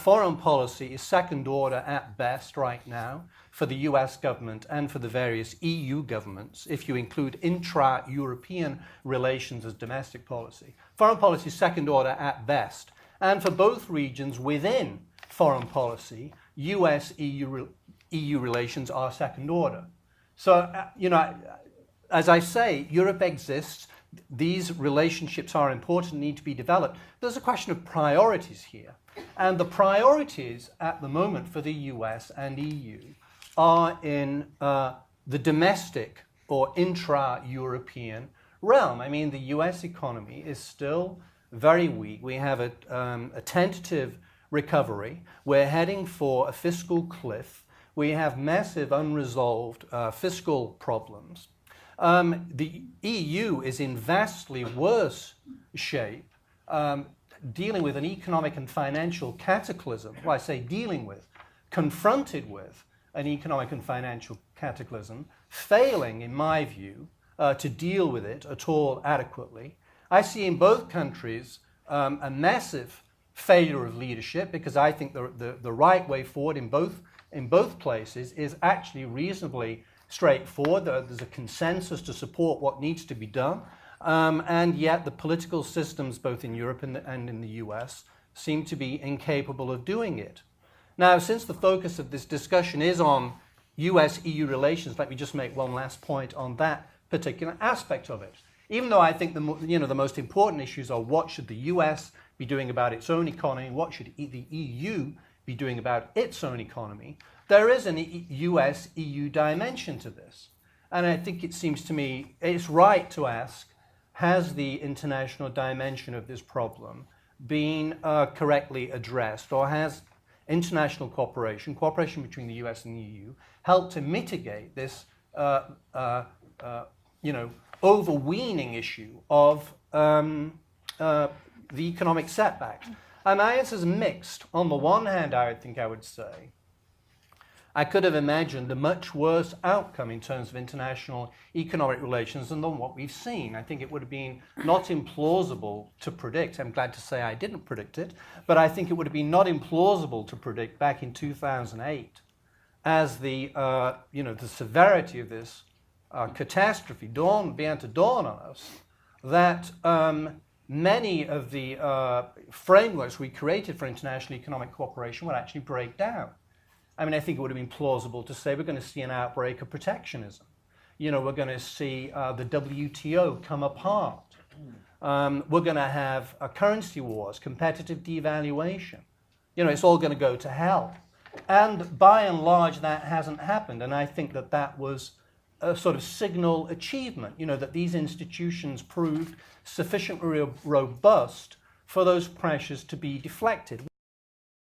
foreign policy is second order at best right now for the US government and for the various EU governments, if you include intra-European relations as domestic policy. Foreign policy is second order at best. And for both regions within foreign policy, US-EU relations are second order. So, as I say, Europe exists. These relationships are important, need to be developed. There's a question of priorities here. And the priorities at the moment for the US and EU are in the domestic or intra-European realm. I mean, the US economy is still very weak. We have a tentative recovery. We're heading for a fiscal cliff. We have massive unresolved fiscal problems. The EU is in vastly worse shape, dealing with an economic and financial cataclysm. Well, I say dealing with, confronted with an economic and financial cataclysm, failing, in my view, to deal with it at all adequately. I see in both countries a massive failure of leadership, because I think the right way forward in both places is actually reasonably straightforward. There's a consensus to support what needs to be done, and yet the political systems both in Europe and in the US seem to be incapable of doing it. Now, since the focus of this discussion is on US-EU relations, let me just make one last point on that particular aspect of it. Even though I think the most important issues are what should the US be doing about its own economy, what should the EU be doing about its own economy, there is an US-EU dimension to this. And I think it seems to me it's right to ask, has the international dimension of this problem been correctly addressed, or has international cooperation between the US and the EU, helped to mitigate this overweening issue of the economic setbacks? And my answer is mixed. On the one hand, I would say, I could have imagined a much worse outcome in terms of international economic relations than what we've seen. I think it would have been not implausible to predict. I'm glad to say I didn't predict it, but I think it would have been not implausible to predict back in 2008, as the severity of this catastrophe began to dawn on us, that many of the frameworks we created for international economic cooperation would actually break down. I mean, I think it would have been plausible to say we're going to see an outbreak of protectionism. We're going to see the WTO come apart. We're going to have currency wars, competitive devaluation. It's all going to go to hell. And by and large, that hasn't happened. And I think that was a sort of signal achievement, that these institutions proved sufficiently robust for those pressures to be deflected.